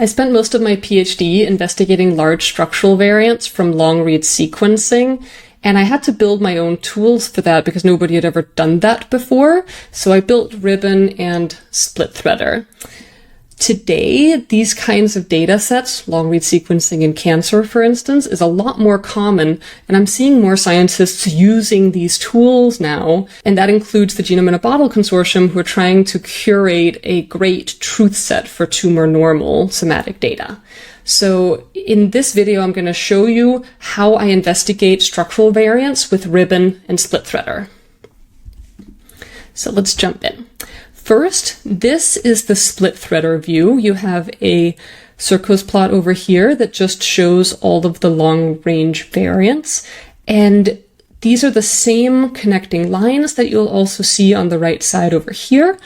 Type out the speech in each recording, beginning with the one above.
I spent most of my PhD investigating large structural variants from long-read sequencing, and I had to build my own tools for that because nobody had ever done that before. So I built Ribbon and SplitThreader. Today, these kinds of data sets, long-read sequencing in cancer, for instance, is a lot more common, and I'm seeing more scientists using these tools now, and that includes the Genome-in-a-Bottle consortium, who are trying to curate a great truth set for tumor normal somatic data. So in this video, I'm going to show you how I investigate structural variants with Ribbon and SplitThreader. So let's jump in. First, this is the SplitThreader view. You have a Circos plot over here that just shows all of the long-range variants. And these are the same connecting lines that you'll also see on the right side over here.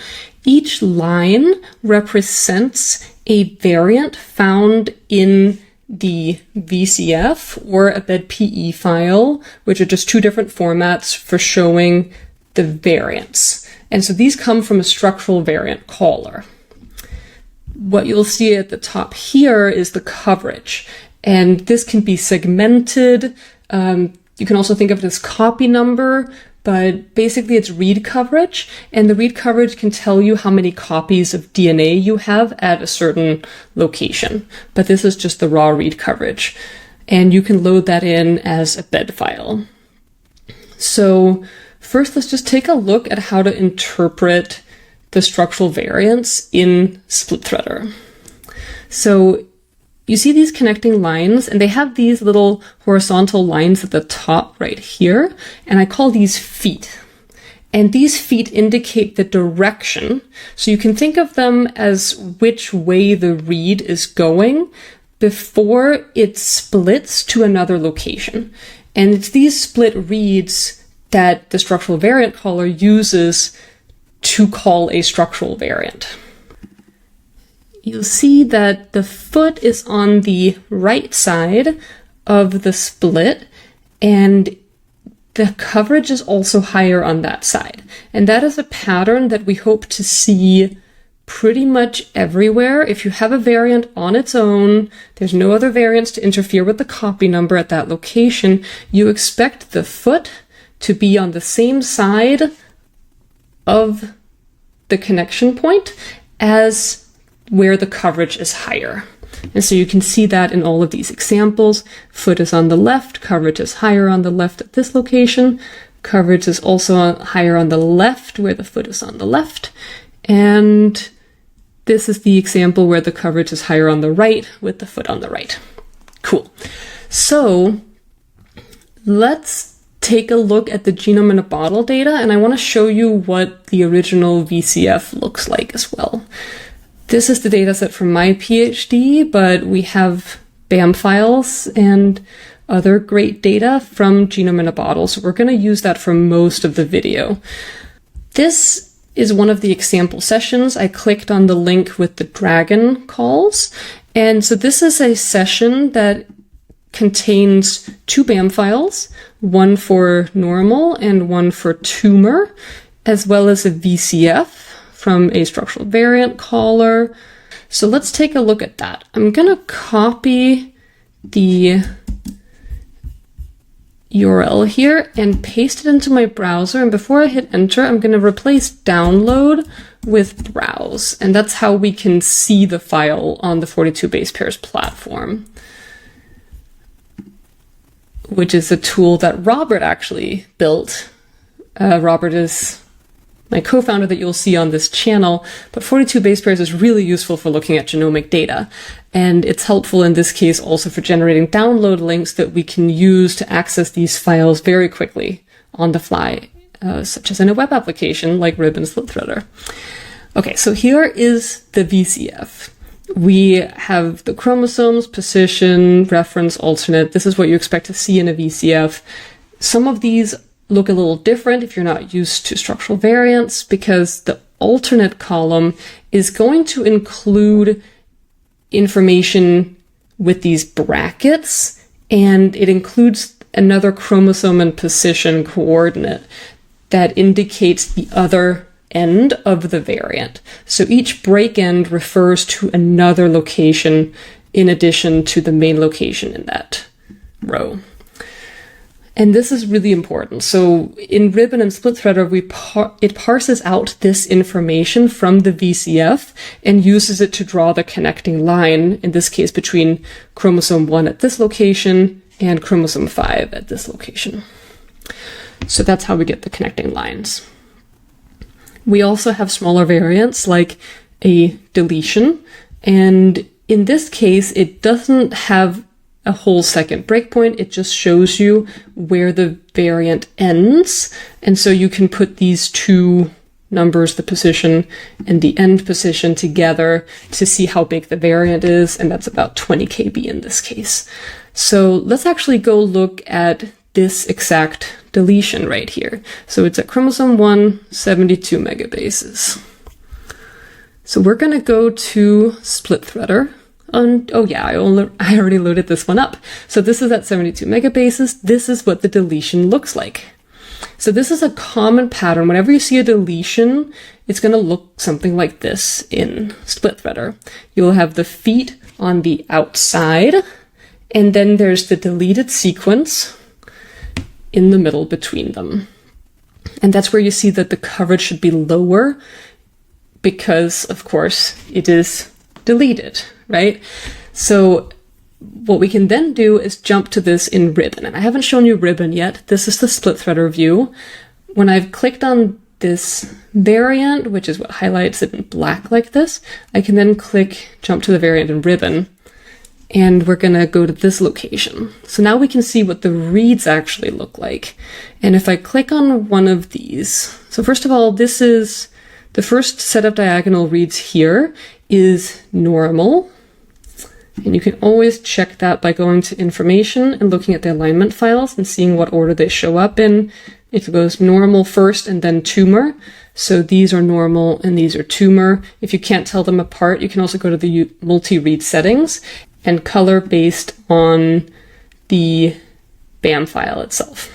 Each line represents a variant found in the VCF or a BedPE file, which are just two different formats for showing the variants. And so these come from a structural variant caller. What you'll see at the top here is the coverage, and this can be segmented. You can also think of it as copy number, but basically it's read coverage, and the read coverage can tell you how many copies of DNA you have at a certain location. But this is just the raw read coverage, and you can load that in as a bed file. So first, let's just take a look at how to interpret the structural variants in SplitThreader. So you see these connecting lines, and they have these little horizontal lines at the top right here, and I call these feet. And these feet indicate the direction. So you can think of them as which way the read is going before it splits to another location. And it's these split reads that the structural variant caller uses to call a structural variant. You'll see that the foot is on the right side of the split, and the coverage is also higher on that side. And that is a pattern that we hope to see pretty much everywhere. If you have a variant on its own, there's no other variants to interfere with the copy number at that location, you expect the foot to be on the same side of the connection point as where the coverage is higher. And so you can see that in all of these examples. Foot is on the left, coverage is higher on the left at this location. Coverage is also higher on the left where the foot is on the left. And this is the example where the coverage is higher on the right with the foot on the right. Cool. So let's take a look at the Genome-in-a-Bottle data, and I want to show you what the original VCF looks like as well. This is the dataset from my PhD, but we have BAM files and other great data from Genome-in-a-Bottle, so we're going to use that for most of the video. This is one of the example sessions. I clicked on the link with the dragon calls, and so this is a session that contains two BAM files, one for normal and one for tumor, as well as a VCF from a structural variant caller. So let's take a look at that. I'm going to copy the URL here and paste it into my browser. And before I hit enter, I'm going to replace download with browse. And that's how we can see the file on the 42 base pairs platform, which is a tool that Robert actually built. Robert is my co-founder that you'll see on this channel, but 42 base pairs is really useful for looking at genomic data. And it's helpful in this case also for generating download links that we can use to access these files very quickly on the fly, such as in a web application like Ribbon and SplitThreader. Okay, so here is the VCF. We have the chromosomes, position, reference, alternate. This is what you expect to see in a VCF. Some of these look a little different if you're not used to structural variants, because the alternate column is going to include information with these brackets, and it includes another chromosome and position coordinate that indicates the other end of the variant. So each break end refers to another location in addition to the main location in that row. And this is really important. So in Ribbon and SplitThreader, it parses out this information from the VCF and uses it to draw the connecting line, in this case between chromosome 1 at this location and chromosome 5 at this location. So that's how we get the connecting lines. We also have smaller variants like a deletion, and in this case it doesn't have a whole second breakpoint, it just shows you where the variant ends, and so you can put these two numbers, the position and the end position, together to see how big the variant is, and that's about 20 kb in this case. So let's actually go look at this exact deletion right here. So it's at chromosome 1, 72 megabases. So we're going to go to SplitThreader. Oh yeah, I already loaded this one up. So this is at 72 megabases. This is what the deletion looks like. So this is a common pattern. Whenever you see a deletion, it's going to look something like this in SplitThreader. You'll have the feet on the outside, and then there's the deleted sequence in the middle between them. And that's where you see that the coverage should be lower because, of course, it is deleted, right? So what we can then do is jump to this in Ribbon. And I haven't shown you Ribbon yet. This is the SplitThreader view. When I've clicked on this variant, which is what highlights it in black like this, I can then jump to the variant in Ribbon, and we're going to go to this location. So now we can see what the reads actually look like. And if I click on one of these, so first of all, this is the first set of diagonal reads here is normal. And you can always check that by going to information and looking at the alignment files and seeing what order they show up in. It goes normal first and then tumor. So these are normal and these are tumor. If you can't tell them apart, you can also go to the multi-read settings and color based on the BAM file itself.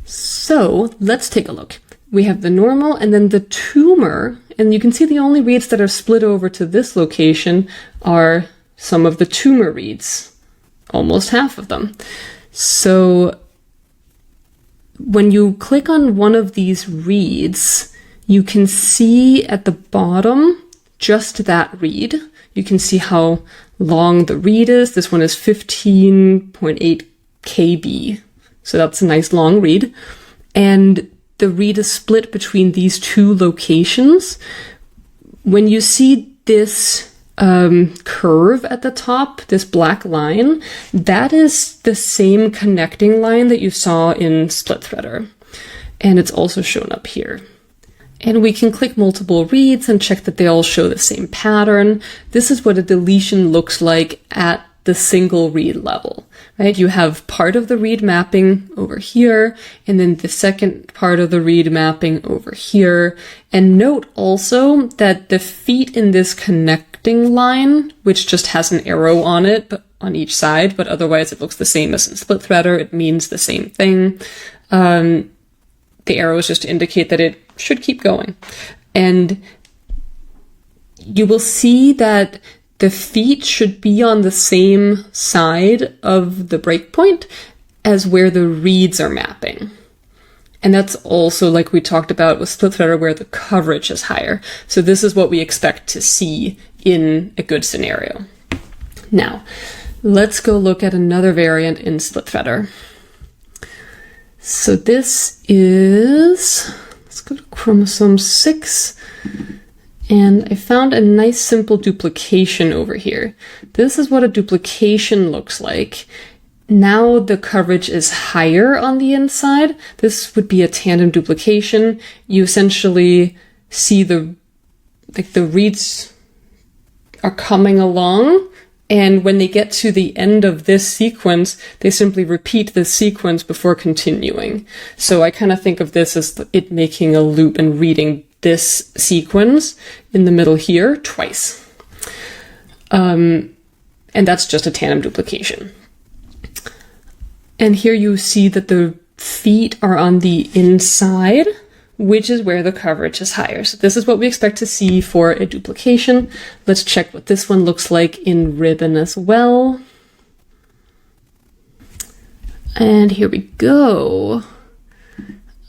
So let's take a look. We have the normal and then the tumor, and you can see the only reads that are split over to this location are some of the tumor reads, almost half of them. So when you click on one of these reads, you can see at the bottom just that read. You can see how long the read is. This one is 15.8 kb. So that's a nice long read. And the read is split between these two locations. When you see this curve at the top, this black line, that is the same connecting line that you saw in SplitThreader. And it's also shown up here. And we can click multiple reads and check that they all show the same pattern. This is what a deletion looks like at the single read level, right? You have part of the read mapping over here, and then the second part of the read mapping over here. And note also that the feet in this connecting line, which just has an arrow on it, but on each side, but otherwise it looks the same as in SplitThreader. It means the same thing. The arrow is just to indicate that it should keep going. And you will see that the feet should be on the same side of the breakpoint as where the reads are mapping. And that's also, like we talked about with SplitThreader, where the coverage is higher. So this is what we expect to see in a good scenario. Now, let's go look at another variant in SplitThreader. So this is, let's go to chromosome 6. And I found a nice simple duplication over here. This is what a duplication looks like. Now the coverage is higher on the inside. This would be a tandem duplication. You essentially see the reads are coming along, and when they get to the end of this sequence, they simply repeat the sequence before continuing. So I kind of think of this as it making a loop and reading this sequence in the middle here twice. And that's just a tandem duplication. And here you see that the feet are on the inside which is where the coverage is higher. So this is what we expect to see for a duplication. Let's check what this one looks like in Ribbon as well. And here we go.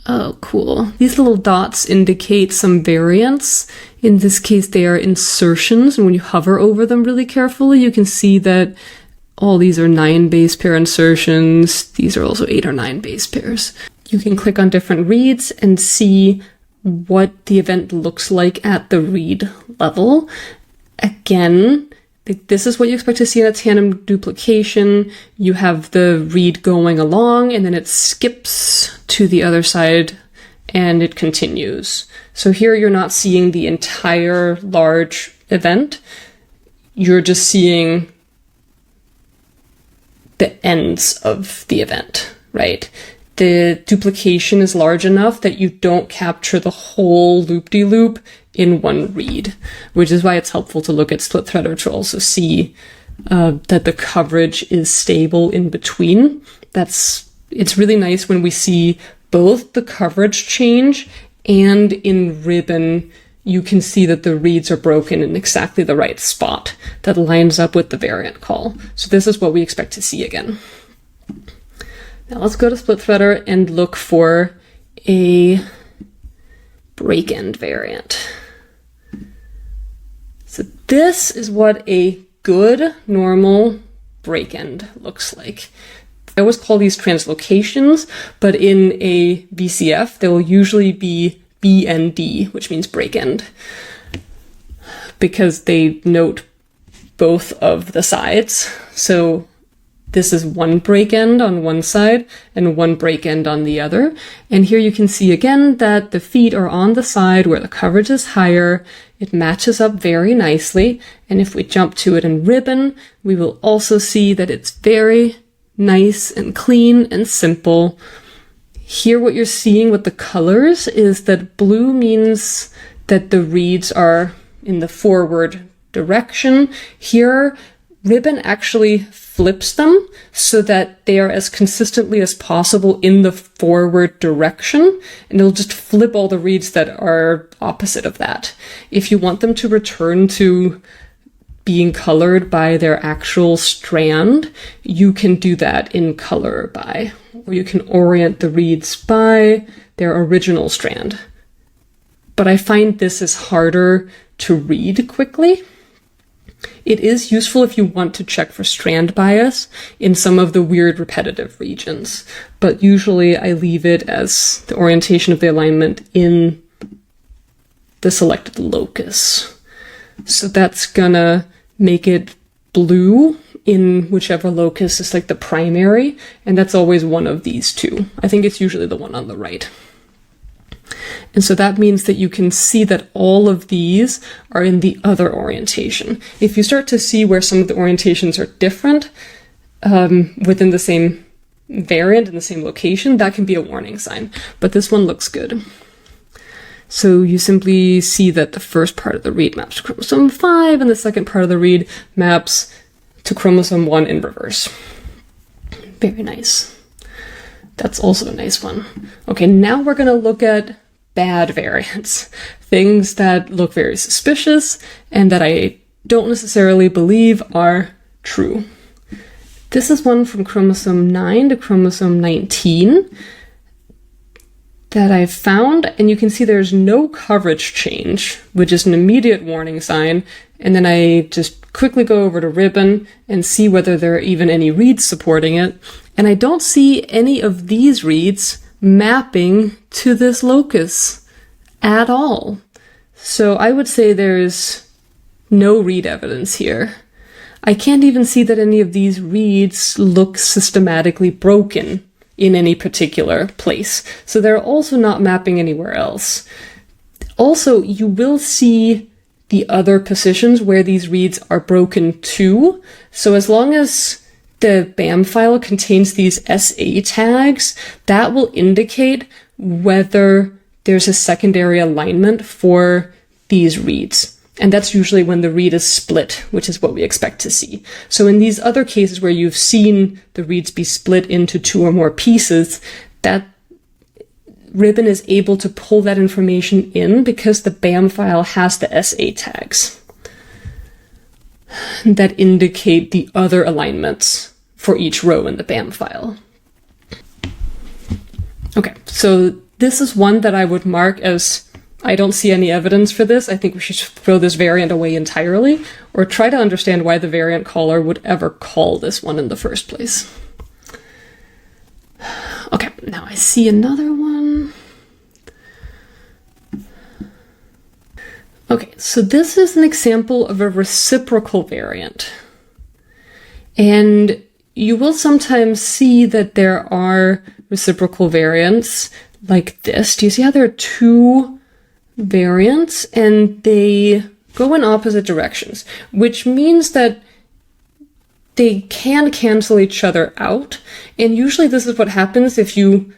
Oh, cool. These little dots indicate some variance. In this case, they are insertions, and when you hover over them really carefully, you can see that all these are 9 base pair insertions. These are also 8 or 9 base pairs. You can click on different reads and see what the event looks like at the read level. Again, this is what you expect to see in a tandem duplication. You have the read going along, and then it skips to the other side, and it continues. So here you're not seeing the entire large event. You're just seeing the ends of the event, right? The duplication is large enough that you don't capture the whole loop-de-loop in one read, which is why it's helpful to look at SplitThreader to also see that the coverage is stable in between. It's really nice when we see both the coverage change, and in Ribbon you can see that the reads are broken in exactly the right spot that lines up with the variant call. So this is what we expect to see again. Now let's go to SplitThreader and look for a break-end variant. So this is what a good normal break-end looks like. I always call these translocations, but in a VCF, there will usually be BND, which means break-end, because they note both of the sides. So this is one break-end on one side and one break-end on the other. And here you can see again that the feet are on the side where the coverage is higher. It matches up very nicely. And if we jump to it in Ribbon, we will also see that it's very nice and clean and simple. Here what you're seeing with the colors is that blue means that the reads are in the forward direction. Here, Ribbon actually flips them so that they are as consistently as possible in the forward direction, and it'll just flip all the reads that are opposite of that. If you want them to return to being colored by their actual strand, you can do that in color by, or you can orient the reads by their original strand. But I find this is harder to read quickly. It is useful if you want to check for strand bias in some of the weird repetitive regions, but usually I leave it as the orientation of the alignment in the selected locus. So that's gonna make it blue in whichever locus is like the primary, and that's always one of these two. I think it's usually the one on the right. And so that means that you can see that all of these are in the other orientation. If you start to see where some of the orientations are different within the same variant in the same location, that can be a warning sign. But this one looks good. So you simply see that the first part of the read maps to chromosome 5, and the second part of the read maps to chromosome 1 in reverse. Very nice. That's also a nice one. Okay, now we're going to look at bad variants. Things that look very suspicious and that I don't necessarily believe are true. This is one from chromosome 9 to chromosome 19 that I found, and you can see there's no coverage change, which is an immediate warning sign. And then I just quickly go over to Ribbon and see whether there are even any reads supporting it. And I don't see any of these reads mapping to this locus at all. So I would say there's no read evidence here. I can't even see that any of these reads look systematically broken in any particular place. So they're also not mapping anywhere else. Also, you will see the other positions where these reads are broken too. So as long as the BAM file contains these SA tags, that will indicate whether there's a secondary alignment for these reads. And that's usually when the read is split, which is what we expect to see. So in these other cases where you've seen the reads be split into 2 or more pieces, that Ribbon is able to pull that information in because the BAM file has the SA tags that indicate the other alignments for each row in the BAM file. Okay, so this is one that I would mark as I don't see any evidence for this. I think we should throw this variant away entirely, or try to understand why the variant caller would ever call this one in the first place. Okay, now I see another one. Okay, so this is an example of a reciprocal variant. And you will sometimes see that there are reciprocal variants like this. Do you see how there are two variants and they go in opposite directions, which means that they can cancel each other out. And usually this is what happens if you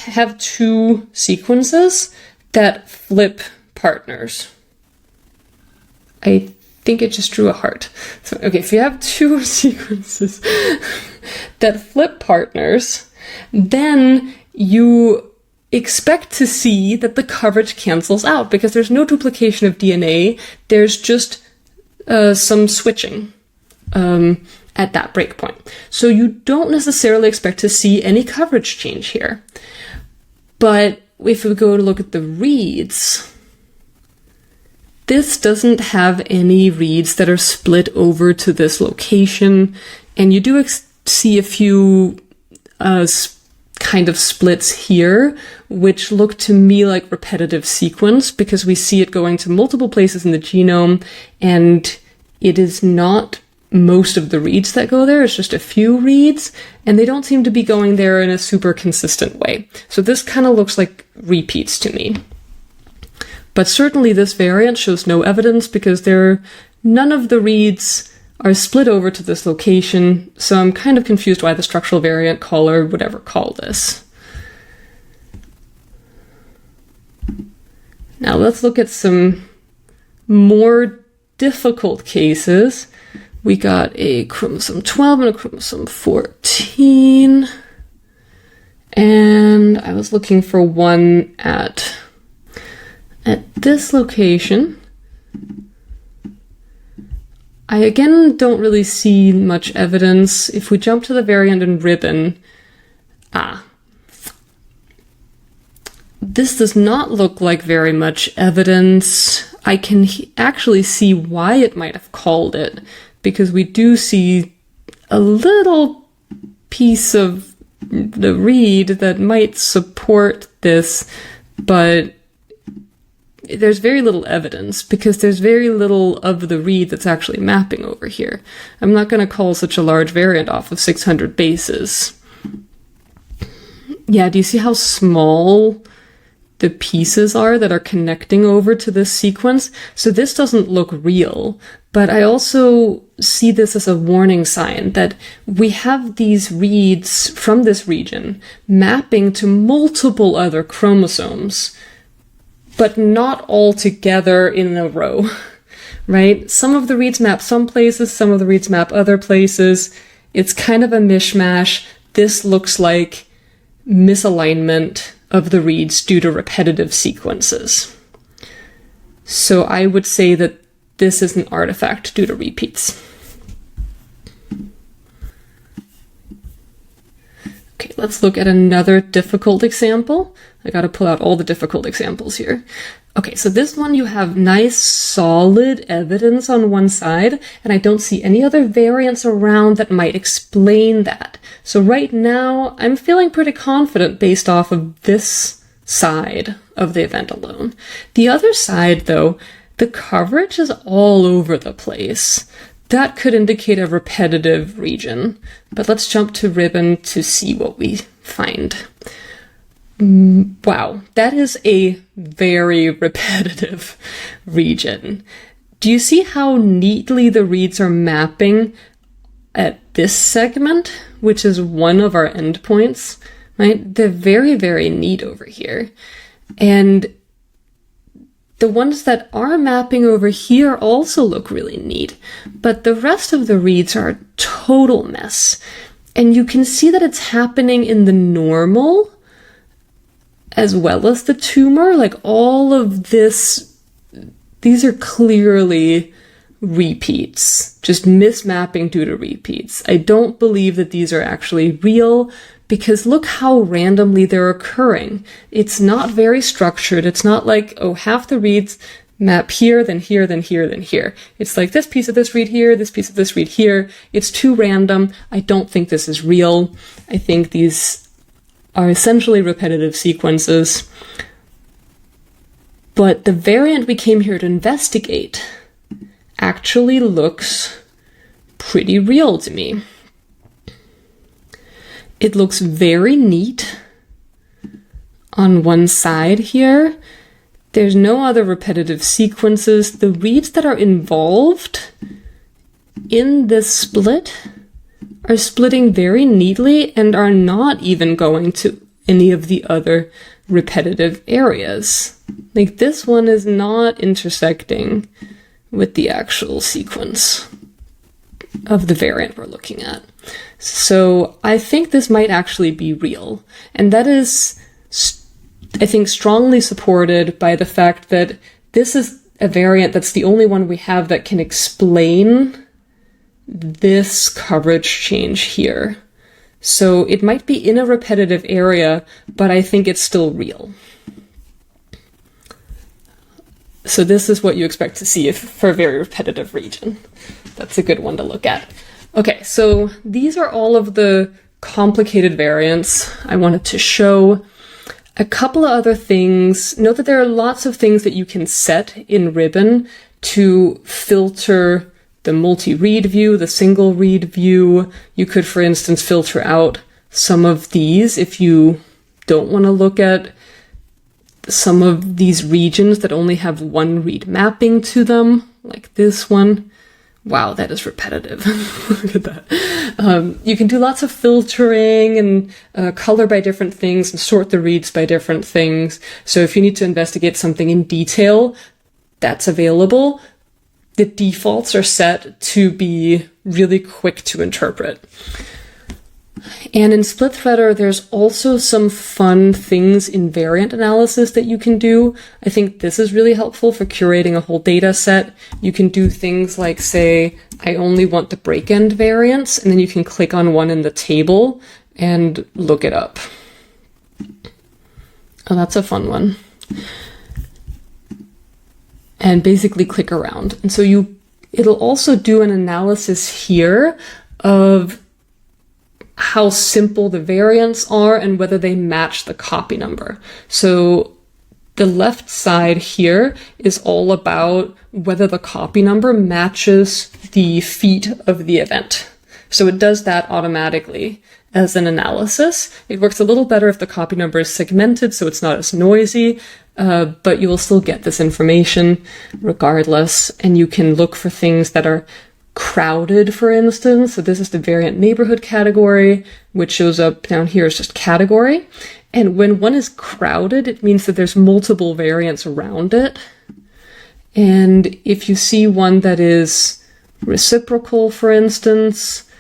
have two sequences that flip partners. I think it just drew a heart. So, okay, if you have two sequences that flip partners, then you expect to see that the coverage cancels out because there's no duplication of DNA. There's just some switching at that breakpoint. So you don't necessarily expect to see any coverage change here. But if we go to look at the reads, this doesn't have any reads that are split over to this location. And you do see a few kind of splits here, which look to me like repetitive sequence because we see it going to multiple places in the genome, and it is not most of the reads that go there. It's just a few reads, and they don't seem to be going there in a super consistent way. So this kind of looks like repeats to me. But certainly this variant shows no evidence because none of the reads are split over to this location, so I'm kind of confused why the structural variant caller would ever call this. Now let's look at some more difficult cases. We got a chromosome 12 and a chromosome 14. And I was looking for one at this location. I again don't really see much evidence. If we jump to the variant in Ribbon, this does not look like very much evidence. I can actually see why it might have called it, because we do see a little piece of the read that might support this, but there's very little evidence because there's very little of the read that's actually mapping over here. I'm not going to call such a large variant off of 600 bases. Yeah, do you see how small the pieces are that are connecting over to this sequence? So this doesn't look real, but I also see this as a warning sign that we have these reads from this region mapping to multiple other chromosomes, but not all together in a row, right? Some of the reads map some places, some of the reads map other places. It's kind of a mishmash. This looks like misalignment of the reads due to repetitive sequences. So I would say that this is an artifact due to repeats. Okay, let's look at another difficult example. I gotta pull out all the difficult examples here. Okay, so this one you have nice solid evidence on one side, and I don't see any other variants around that might explain that. So right now, I'm feeling pretty confident based off of this side of the event alone. The other side, though, the coverage is all over the place. That could indicate a repetitive region, but let's jump to Ribbon to see what we find. Wow, that is a very repetitive region. Do you see how neatly the reads are mapping at this segment, which is one of our endpoints, right? They're very, very neat over here. And the ones that are mapping over here also look really neat, but the rest of the reads are a total mess. And you can see that it's happening in the normal as well as the tumor. Like all of this, these are clearly repeats, just mismapping due to repeats. I don't believe that these are actually real because look how randomly they're occurring. It's not very structured. It's not like, oh, half the reads map here, then here, then here, then here. It's like this piece of this read here, this piece of this read here. It's too random. I don't think this is real. I think these are essentially repetitive sequences. But the variant we came here to investigate actually looks pretty real to me. It looks very neat on one side here. There's no other repetitive sequences. The reads that are involved in this split are splitting very neatly and are not even going to any of the other repetitive areas. Like this one is not intersecting with the actual sequence of the variant we're looking at. So I think this might actually be real. And that is, I think, strongly supported by the fact that this is a variant that's the only one we have that can explain this coverage change here. So it might be in a repetitive area, but I think it's still real. So this is what you expect to see for a very repetitive region. That's a good one to look at. Okay, so these are all of the complicated variants I wanted to show. A couple of other things. Note that there are lots of things that you can set in Ribbon to filter the multi-read view, the single read view. You could, for instance, filter out some of these if you don't want to look at some of these regions that only have one read mapping to them, like this one. Wow, that is repetitive. Look at that. You can do lots of filtering and color by different things and sort the reads by different things. So if you need to investigate something in detail, that's available. The defaults are set to be really quick to interpret. And in SplitThreader, there's also some fun things in variant analysis that you can do. I think this is really helpful for curating a whole data set. You can do things like say, I only want the break-end variants, and then you can click on one in the table and look it up. Oh, that's a fun one. And basically click around. And so it'll also do an analysis here of how simple the variants are and whether they match the copy number. So the left side here is all about whether the copy number matches the feet of the event. So it does that automatically as an analysis. It works a little better if the copy number is segmented, so it's not as noisy, but you will still get this information regardless, and you can look for things that are crowded, for instance. So this is the variant neighborhood category, which shows up down here as just category. And when one is crowded, it means that there's multiple variants around it. And if you see one that is reciprocal, for instance,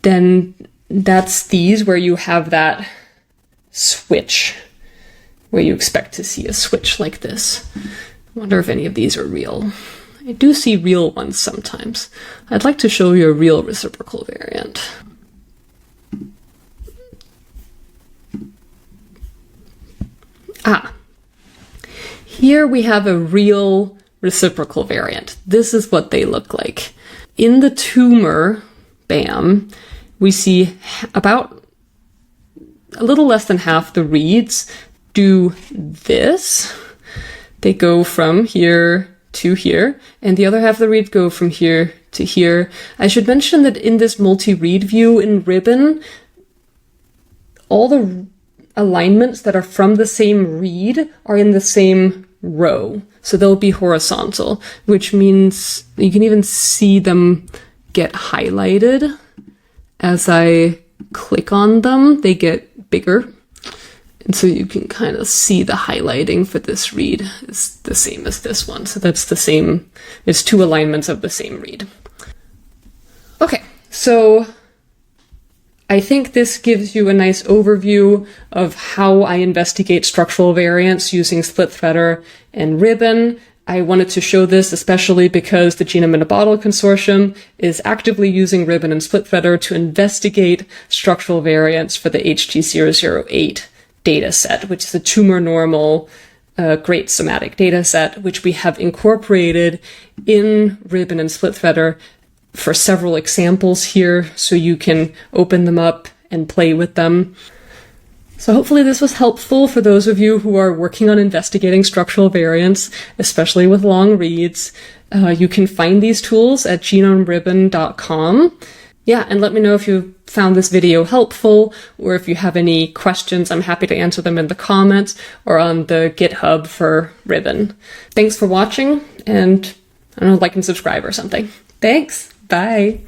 then that's these where you have that switch, where you expect to see a switch like this. I wonder if any of these are real. I do see real ones sometimes. I'd like to show you a real reciprocal variant. Here we have a real reciprocal variant. This is what they look like. In the tumor BAM, we see about a little less than half the reads do this. They go from here to here, and the other half of the read go from here to here. I should mention that in this multi-read view in Ribbon, all the alignments that are from the same read are in the same row. So they'll be horizontal, which means you can even see them get highlighted. As I click on them, they get bigger. And so you can kind of see the highlighting for this read is the same as this one. So that's the same, it's two alignments of the same read. Okay, so I think this gives you a nice overview of how I investigate structural variants using SplitThreader and Ribbon. I wanted to show this especially because the Genome-in-a-Bottle consortium is actively using Ribbon and SplitThreader to investigate structural variants for the HT008 dataset, which is a tumor normal great somatic dataset, which we have incorporated in Ribbon and SplitThreader for several examples here, so you can open them up and play with them. So hopefully this was helpful for those of you who are working on investigating structural variants, especially with long reads. You can find these tools at genomeribbon.com. Yeah, and let me know if you found this video helpful, or if you have any questions. I'm happy to answer them in the comments or on the GitHub for Ribbon. Thanks for watching, and I don't know, like and subscribe or something. Thanks. Bye.